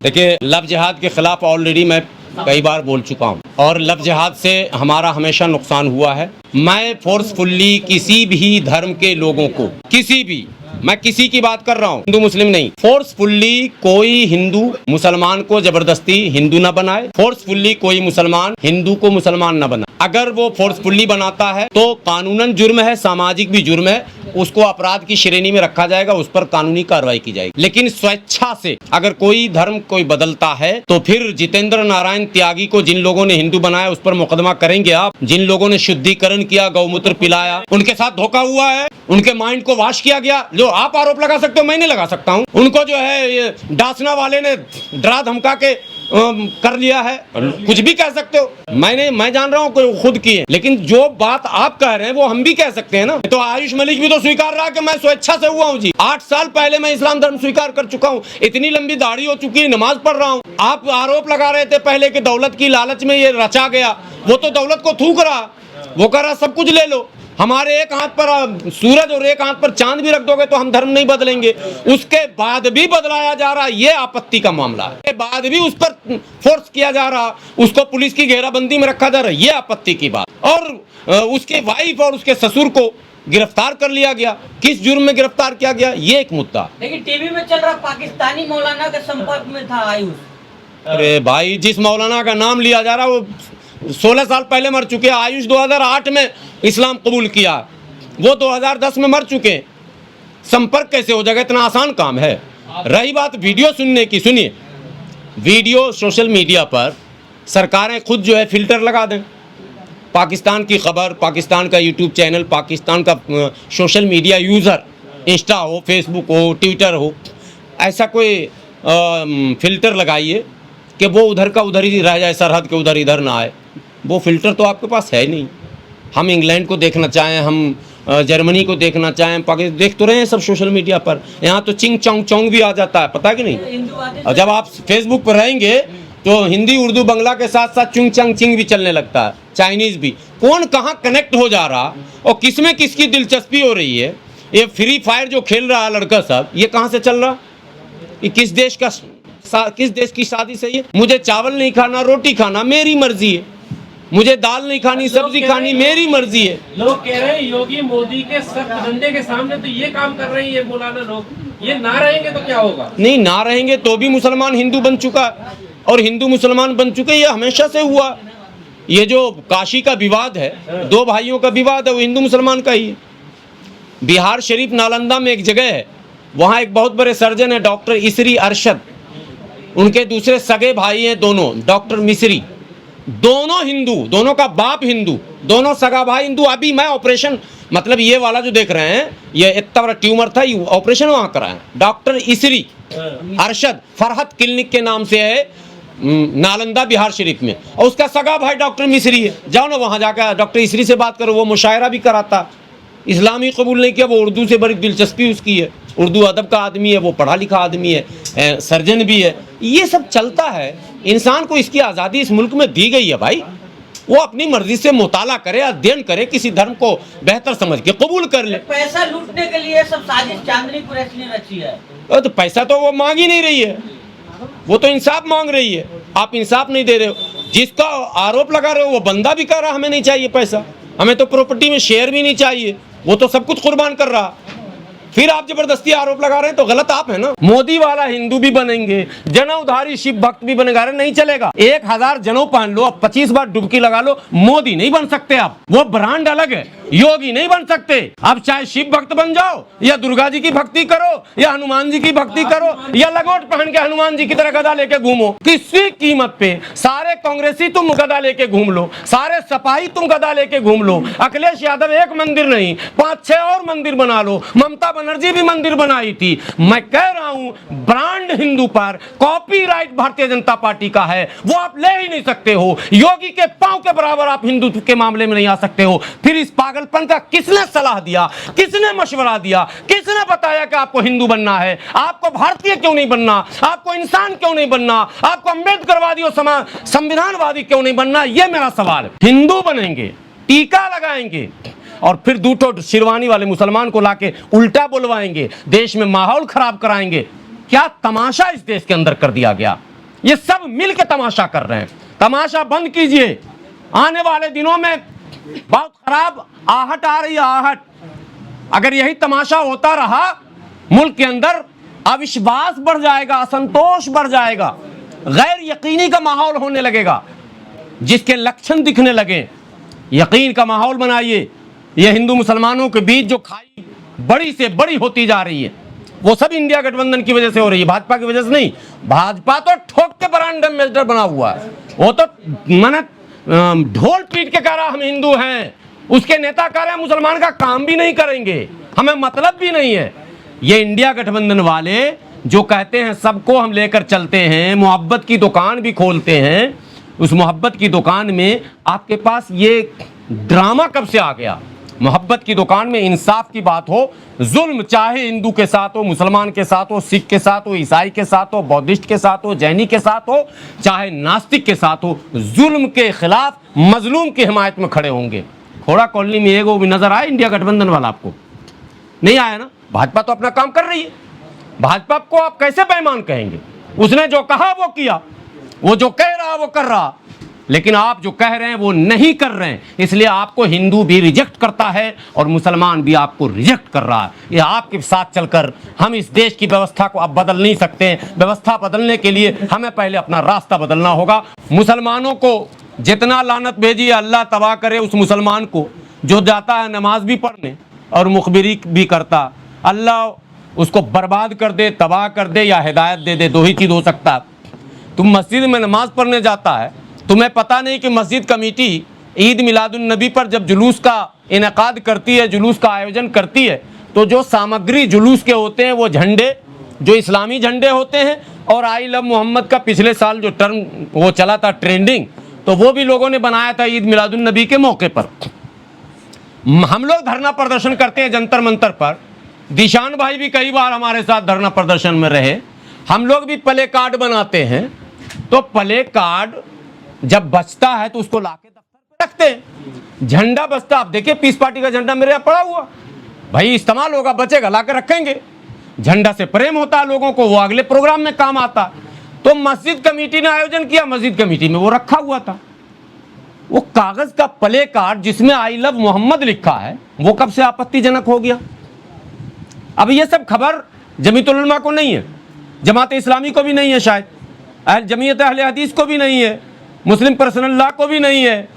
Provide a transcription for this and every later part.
देखिए, लव जिहाद के खिलाफ ऑलरेडी मैं कई बार बोल चुका हूँ और लव जिहाद से हमारा हमेशा नुकसान हुआ है। मैं फोर्सफुल्ली किसी भी धर्म के लोगों को, किसी भी, मैं किसी की बात कर रहा हूँ, हिंदू मुस्लिम नहीं, फोर्सफुल्ली कोई हिंदू मुसलमान को जबरदस्ती हिंदू न बनाए, फोर्सफुल्ली कोई मुसलमान हिंदू को मुसलमान न बनाए। अगर वो फोर्सफुल्ली बनाता है तो कानूनन जुर्म है, सामाजिक भी जुर्म है, उसको अपराध की श्रेणी में रखा जाएगा, उस पर कानूनी कार्रवाई की जाएगी। लेकिन स्वेच्छा से अगर कोई धर्म कोई बदलता है तो फिर जितेंद्र नारायण त्यागी को जिन लोगों ने हिंदू बनाया उस पर मुकदमा करेंगे आप। जिन लोगों ने शुद्धिकरण किया, गौमूत्र पिलाया, उनके साथ धोखा हुआ है, उनके माइंड को वाश किया गया। जो आप आरोप लगा सकते हो मैं नहीं लगा सकता हूँ। उनको जो है ये डासना वाले ने डरा धमका के कर लिया है, कुछ भी कह सकते हो। मैं जान रहा हूँ कोई खुद की है, लेकिन जो बात आप कह रहे हैं वो हम भी कह सकते हैं ना। तो आयुष मलिक भी तो स्वीकार रहा कि मैं स्वेच्छा से हुआ हूँ जी। 8 साल पहले मैं इस्लाम धर्म स्वीकार कर चुका हूँ, इतनी लंबी दाढ़ी हो चुकी है, नमाज पढ़ रहा हूँ। आप आरोप लगा रहे थे पहले कि दौलत की लालच में ये रचा गया, वो तो दौलत को थूक रहा, वो कह रहा सब कुछ ले लो। हमारे एक हाथ पर सूरज और एक हाथ पर चांद भी रख दोगे तो हम धर्म नहीं बदलेंगे। उसके बाद भी बदलाया जा रहा, ये आपत्ति का मामला है। उसके बाद भी उस पर फोर्स किया जा रहा, उसको पुलिस की घेराबंदी में रखा जा रहा, ये आपत्ति की बात। और उसके वाइफ और उसके ससुर को गिरफ्तार कर लिया गया, किस जुर्म में गिरफ्तार किया गया, ये एक मुद्दा। लेकिन टीवी में चल रहा पाकिस्तानी मौलाना के संपर्क में था आयुष। अरे भाई, जिस मौलाना का नाम लिया जा रहा वो 16 साल पहले मर चुके हैं। आयुष 2008 में इस्लाम कबूल किया, वो 2010 में मर चुके हैं। संपर्क कैसे हो जाएगा, इतना आसान काम है। रही बात वीडियो सुनने की, सुनिए, वीडियो सोशल मीडिया पर सरकारें खुद जो है फिल्टर लगा दें। पाकिस्तान की खबर, पाकिस्तान का यूट्यूब चैनल, पाकिस्तान का सोशल मीडिया यूज़र, इंस्टा हो, फेसबुक हो, ट्विटर हो, ऐसा कोई फिल्टर लगाइए कि वो उधर का उधर ही रह जाए, सरहद के उधर इधर ना आए। वो फिल्टर तो आपके पास है नहीं। हम इंग्लैंड को देखना चाहें, हम जर्मनी को देखना चाहें, पाकिस्तान देख तो रहे हैं सब सोशल मीडिया पर। यहाँ तो चिंग चौंग चौंग भी आ जाता है, पता है कि नहीं। और जब आप फेसबुक पर रहेंगे तो हिंदी, उर्दू, बंगला के साथ साथ चुंग चंग चिंग भी चलने लगता है, चाइनीज़ भी। कौन कहाँ कनेक्ट हो जा रहा और किस में किसकी दिलचस्पी हो रही है। ये फ्री फायर जो खेल रहा है लड़का सब, ये कहाँ से चल रहा, ये किस देश की शादी से है। मुझे चावल नहीं खाना, रोटी खाना मेरी मर्जी है, मुझे दाल नहीं खानी, सब्जी खानी मेरी मर्जी है। लोग कह रहे हैं योगी मोदी के सख्त डंडे के सामने तो ये काम कर रहे हैं ये मौलाना लोग, ये ना रहेंगे तो क्या होगा। नहीं, ना रहेंगे तो भी मुसलमान हिंदू बन चुका और हिंदू मुसलमान बन चुके, ये हमेशा से हुआ। ये जो काशी का विवाद है, 2 भाइयों का विवाद है, वो हिंदू मुसलमान का ही है। बिहार शरीफ नालंदा में एक जगह है, वहाँ एक बहुत बड़े सर्जन है डॉक्टर इसरी अरशद, उनके दूसरे सगे भाई हैं दोनों डॉक्टर मिस्री, दोनों हिंदू, दोनों का बाप हिंदू, दोनों सगा भाई हिंदू। अभी मैं ऑपरेशन, मतलब ये वाला जो देख रहे हैं, ये इतना बड़ा ट्यूमर था, ये ऑपरेशन वहाँ कराया। डॉक्टर इसरी अरशद फरहत क्लिनिक के नाम से है नालंदा बिहार शरीफ में, और उसका सगा भाई डॉक्टर मिस्री है। जाओ ना वहाँ जाकर डॉक्टर इसरी से बात करो, वो मुशायरा भी कराता। इस्लामी कबूल नहीं किया, वो उर्दू से बड़ी दिलचस्पी उसकी है, उर्दू अदब का आदमी है, वो पढ़ा लिखा आदमी है, सर्जन भी है। ये सब चलता है। इंसान को इसकी आज़ादी इस मुल्क में दी गई है भाई, वो अपनी मर्जी से मुताला करे, अध्ययन करे, किसी धर्म को बेहतर समझ के कबूल कर ले। पैसा लूटने के लिए सब साजिश चांदनी कुरैशी ने रची है। तो पैसा तो वो मांग ही नहीं रही है, वो तो इंसाफ मांग रही है। आप इंसाफ नहीं दे रहे हो। जिसका आरोप लगा रहे हो वो बंदा भी कह रहा हमें नहीं चाहिए पैसा, हमें तो प्रॉपर्टी में शेयर भी नहीं चाहिए, वो तो सब कुछ कुर्बान कर रहा। फिर आप जबरदस्ती आरोप लगा रहे हैं तो गलत आप है ना। मोदी वाला हिंदू भी बनेंगे, जनेऊधारी शिव भक्त भी बनेगा, नहीं चलेगा। 1000 जनेऊ पहन लो, 25 बार डुबकी लगा लो, मोदी नहीं बन सकते आप, वो ब्रांड अलग है। योगी नहीं बन सकते आप, चाहे शिव भक्त बन जाओ या दुर्गा जी की भक्ति करो या हनुमान जी की भक्ति करो या लगोट पहन के हनुमान जी की तरह गदा लेके घूमो, किसी कीमत पे। सारे कांग्रेसी तुम गदा लेके घूम लो, सारे सपाही तुम गदा लेके घूम लो। अखिलेश यादव एक मंदिर नहीं 5-6 और मंदिर बना लो, ममता बनर्जी भी मंदिर बनाई थी। मैं कह रहा हूं ब्रांड हिंदू पर कॉपीराइट भारतीय जनता पार्टी का है, वो आप ले ही नहीं सकते हो। योगी के पांव के बराबर आप हिंदुत्व के मामले में नहीं आ सकते हो। फिर इस पागलपन का किसने सलाह दिया, किसने मशवरा दिया, किसने बताया कि आपको हिंदू बनना है? आपको भारतीय क्यों नहीं बनना, आपको इंसान क्यों नहीं बनना, आपको अम्बेडकरवादी और संविधानवादी क्यों नहीं बनना? यह मेरा सवाल है। हिंदू बनेंगे, टीका लगाएंगे और फिर दूठो शेरवानी वाले मुसलमान को लाके उल्टा बुलवाएंगे, देश में माहौल खराब कराएंगे। क्या तमाशा इस देश के अंदर कर दिया गया। ये सब मिल के तमाशा कर रहे हैं। तमाशा बंद कीजिए, आने वाले दिनों में बहुत खराब आहट आ रही है, आहट। अगर यही तमाशा होता रहा मुल्क के अंदर अविश्वास बढ़ जाएगा, असंतोष बढ़ जाएगा, गैर यकीनी का माहौल होने लगेगा, जिसके लक्षण दिखने लगे। यकीन का माहौल बनाइए। ये हिंदू मुसलमानों के बीच जो खाई बड़ी से बड़ी होती जा रही है, वो सब इंडिया गठबंधन की वजह से हो रही है, भाजपा की वजह से नहीं। भाजपा तो ठोक के ब्रांड एम्बेसडर बना हुआ है, वो तो मैंने ढोल पीट के कह रहा हम हिंदू हैं, उसके नेता कह रहे हैं मुसलमान का काम भी नहीं करेंगे, हमें मतलब भी नहीं है। ये इंडिया गठबंधन वाले जो कहते हैं सबको हम लेकर चलते हैं, मोहब्बत की दुकान भी खोलते हैं, उस मोहब्बत की दुकान में आपके पास ये ड्रामा कब से आ गया? मोहब्बत की दुकान में इंसाफ की बात हो, जुल्म चाहे हिंदू के साथ हो, मुसलमान के साथ हो, सिख के साथ हो, ईसाई के साथ हो, बौद्धिस्ट के साथ हो, जैनी के साथ हो, चाहे नास्तिक के साथ हो, जुल्म के खिलाफ मजलूम की हिमायत में खड़े होंगे। खोड़ा कॉलोनी में एगो भी नजर आया इंडिया गठबंधन वाला? आपको नहीं आया ना? भाजपा तो अपना काम कर रही है। भाजपा को आप कैसे बेईमान कहेंगे? उसने जो कहा वो किया, वो जो कह रहा वो कर रहा, लेकिन आप जो कह रहे हैं वो नहीं कर रहे हैं। इसलिए आपको हिंदू भी रिजेक्ट करता है और मुसलमान भी आपको रिजेक्ट कर रहा है। ये आपके साथ चलकर हम इस देश की व्यवस्था को अब बदल नहीं सकते हैं। व्यवस्था बदलने के लिए हमें पहले अपना रास्ता बदलना होगा। मुसलमानों को जितना लानत भेजिए, अल्लाह तबाह करे उस मुसलमान को जो जाता है नमाज भी पढ़ने और मुखबिरी भी करता। अल्लाह उसको बर्बाद कर दे, तबाह कर दे या हिदायत दे दे, दो ही चीज़ हो सकता है। तुम मस्जिद में नमाज पढ़ने जाता है, तुम्हें पता नहीं कि मस्जिद कमेटी ईद मिलादुन्नबी पर जब जुलूस का इनेकाद करती है, जुलूस का आयोजन करती है, तो जो सामग्री जुलूस के होते हैं वो झंडे, जो इस्लामी झंडे होते हैं, और आई लव मोहम्मद का पिछले साल जो टर्म वो चला था ट्रेंडिंग, तो वो भी लोगों ने बनाया था ईद मिलादुन्नबी के मौके पर। हम लोग धरना प्रदर्शन करते हैं जंतर मंतर पर, दिशान भाई भी कई बार हमारे साथ धरना प्रदर्शन में रहे। हम लोग भी प्ले कार्ड बनाते हैं, तो प्ले कार्ड जब बचता है तो उसको लाके दफ्तर पे रखते हैं। झंडा बचता, आप देखिए पीस पार्टी का झंडा मेरे यहाँ पड़ा हुआ, भाई इस्तेमाल होगा, बचेगा, लाके रखेंगे। झंडा से प्रेम होता है लोगों को, वो अगले प्रोग्राम में काम आता। तो मस्जिद कमेटी ने आयोजन किया, मस्जिद कमेटी में वो रखा हुआ था। वो कागज का प्ले कार्ड जिसमें आई लव मोहम्मद लिखा है, वो कब से आपत्तिजनक हो गया? अब ये सब खबर जमीयत उलमा को नहीं है, जमात इस्लामी को भी नहीं है, शायद जमीयत अहले हदीस को भी नहीं है, मुस्लिम पर्सनल लॉ को भी नहीं है,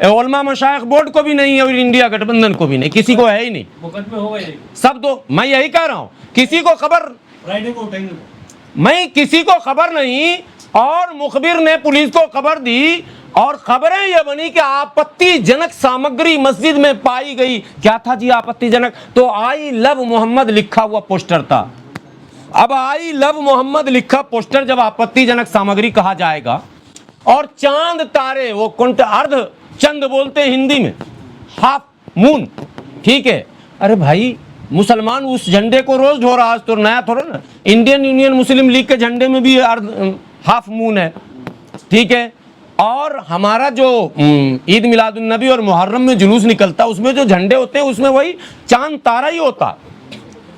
उलमा मशाइख बोर्ड को भी नहीं है, और इंडिया गठबंधन को भी नहीं, किसी को है ही नहीं। मुकदमे हो गए सब दो, मैं यही कह रहा हूँ, किसी को खबर, मैं किसी को खबर नहीं, और मुखबिर ने पुलिस को खबर दी, और खबरें यह बनी कि आपत्तिजनक सामग्री मस्जिद में पाई गई। क्या था जी आपत्तिजनक? तो आई लव मोहम्मद लिखा हुआ पोस्टर था। अब आई लव मोहम्मद लिखा पोस्टर जब आपत्तिजनक सामग्री कहा जाएगा, और चांद तारे, वो कुंट अर्ध चंद बोलते हैं हिंदी में, हाफ मून, ठीक है। अरे भाई मुसलमान उस झंडे को रोज ढो रहा है, तो नया थोड़ा ना। इंडियन यूनियन मुस्लिम लीग के झंडे में भी अर्ध हाफ मून है, ठीक है। और हमारा जो ईद मिलादुन्नबी और मुहर्रम में जुलूस निकलता, उसमें जो झंडे होते हैं उसमें वही चांद तारा ही होता,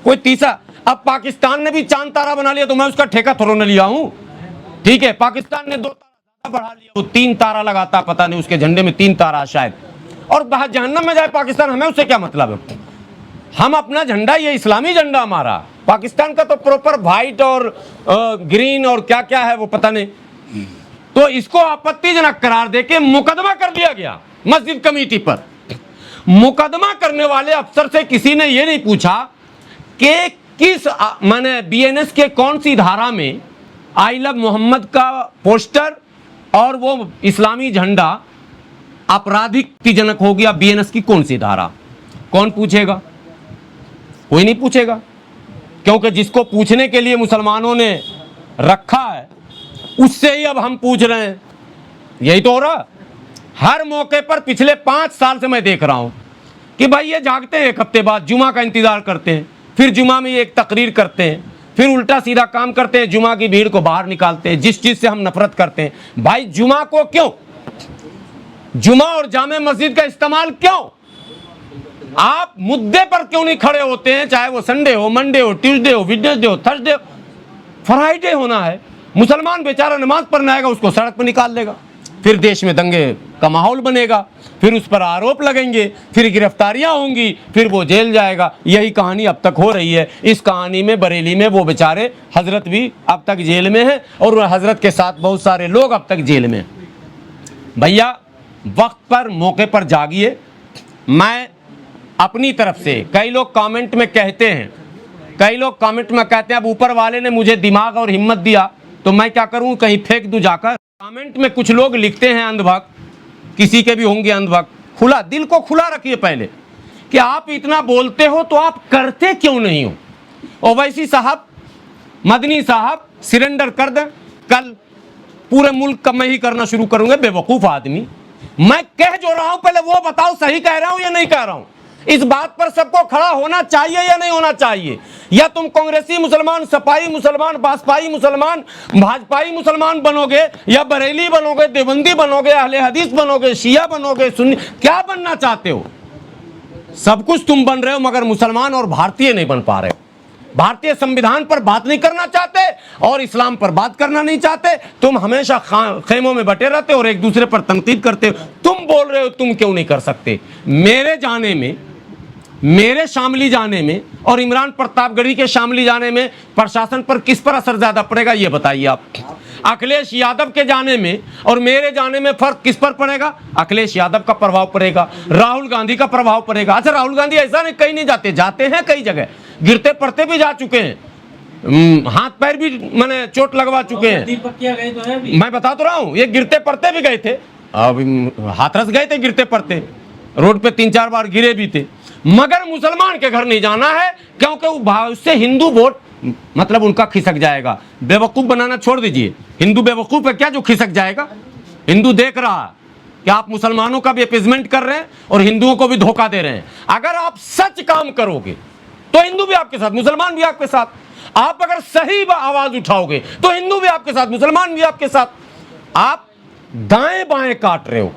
कोई तीसरा। अब पाकिस्तान ने भी चांद तारा बना लिया, तो मैं उसका ठेका थोड़ा न लिया हूं, ठीक है। पाकिस्तान ने 2 तारा बढ़ा लिया, वो 3 तारा लगाता, पता नहीं उसके झंडे में 3 तारा शायद, और बाहर जहन्नम में जाए पाकिस्तान, हमें उससे क्या मतलब है? हम अपना झंडा, ये इस्लामी झंडा हमारा, पाकिस्तान का तो प्रॉपर व्हाइट और ग्रीन और क्या क्या है वो पता नहीं। तो इसको आपत्तिजनक करार देके मुकदमा कर दिया गया मस्जिद कमेटी पर। मुकदमा करने वाले अफसर से किसी ने ये नहीं पूछा कि किस माने बीएनएस के कौन सी धारा में आई लव मोहम्मद का पोस्टर और वो इस्लामी झंडा आपराधिकजनक हो गया। बीएनएस की कौन सी धारा? कौन पूछेगा? कोई नहीं पूछेगा, क्योंकि जिसको पूछने के लिए मुसलमानों ने रखा है उससे ही अब हम पूछ रहे हैं। यही तो हो रहा। हर मौके पर पिछले 5 साल से मैं देख रहा हूं कि भाई ये जागते हैं, 1 हफ्ते बाद जुमा का इंतजार करते हैं, फिर जुमा में ये एक तकरीर करते हैं, फिर उल्टा सीधा काम करते हैं, जुमा की भीड़ को बाहर निकालते हैं, जिस चीज से हम नफरत करते हैं। भाई जुमा को क्यों, जुमा और जामे मस्जिद का इस्तेमाल क्यों? आप मुद्दे पर क्यों नहीं खड़े होते हैं? चाहे वो संडे हो, मंडे हो, ट्यूसडे हो, वेडनेसडे हो, थर्सडे हो, फ्राइडे होना है, मुसलमान बेचारा नमाज पढ़ने आएगा, उसको सड़क पर निकाल देगा, फिर देश में दंगे का माहौल बनेगा, फिर उस पर आरोप लगेंगे, फिर गिरफ्तारियां होंगी, फिर वो जेल जाएगा। यही कहानी अब तक हो रही है। इस कहानी में बरेली में वो बेचारे हजरत भी अब तक जेल में हैं और हजरत के साथ बहुत सारे लोग अब तक जेल में हैं। भैया वक्त पर मौके पर जागिए। मैं अपनी तरफ से, कई लोग कमेंट में कहते हैं, अब ऊपर वाले ने मुझे दिमाग और हिम्मत दिया तो मैं क्या करूं, कहीं फेंक दूं जाकर। कमेंट में कुछ लोग लिखते हैं अंधभक्त, किसी के भी होंगे अंधभक्त। खुला दिल को खुला रखिए पहले कि आप इतना बोलते हो तो आप करते क्यों नहीं हो। ओवैसी साहब, मदनी साहब सरेंडर कर दें, कल पूरे मुल्क का मैं ही करना शुरू करूंगा। बेवकूफ आदमी, मैं कह जो रहा हूं पहले वो बताओ, सही कह रहा हूं या नहीं कह रहा हूं। इस बात पर सबको खड़ा होना चाहिए या नहीं होना चाहिए। या तुम कांग्रेसी मुसलमान, सपाई मुसलमान, बासपाई मुसलमान, भाजपाई मुसलमान बनोगे, या बरेली बनोगे, देवबंदी बनोगे, अहले हदीस बनोगे, शिया बनोगे, सुन्नी, क्या बनना चाहते हो। सब कुछ तुम बन रहे हो मगर मुसलमान और भारतीय नहीं बन पा रहे हो। भारतीय संविधान पर बात नहीं करना चाहते और इस्लाम पर बात करना नहीं चाहते। तुम हमेशा खेमों में बटे रहते हो और एक दूसरे पर तनकीद करते हो। तुम बोल रहे हो तुम क्यों नहीं कर सकते। मेरे जाने में, मेरे शामली जाने में और इमरान प्रतापगढ़ी के शामली जाने में प्रशासन पर किस पर असर ज्यादा पड़ेगा ये बताइए आप। अखिलेश यादव के जाने में और मेरे जाने में फर्क किस पर पड़ेगा। अखिलेश यादव का प्रभाव पड़ेगा, राहुल गांधी का प्रभाव पड़ेगा। अच्छा, राहुल गांधी ऐसा नहीं कहीं नहीं जाते, जाते हैं कई जगह, गिरते पड़ते भी जा चुके हैं, हाथ पैर भी मैंने चोट लगवा चुके हैं। दीपकिया गए तो है भी। मैं बता तो रहा हूं, ये गिरते पड़ते भी गए थे, अब हाथरस गए थे गिरते पड़ते, रोड पे 3-4 बार गिरे भी थे। मगर मुसलमान के घर नहीं जाना है क्योंकि उससे हिंदू वोट मतलब उनका खिसक जाएगा। बेवकूफ बनाना छोड़ दीजिए। हिंदू बेवकूफ है क्या जो खिसक जाएगा। हिंदू देख रहा है कि आप मुसलमानों का भी अपीजमेंट कर रहे हैं और हिंदुओं को भी धोखा दे रहे हैं। अगर आप सच काम करोगे तो हिंदू भी आपके साथ, मुसलमान भी आपके साथ। आप अगर सही आवाज उठाओगे तो हिंदू भी आपके साथ, मुसलमान भी आपके साथ। आप दाएं बाएं काट रहे हो।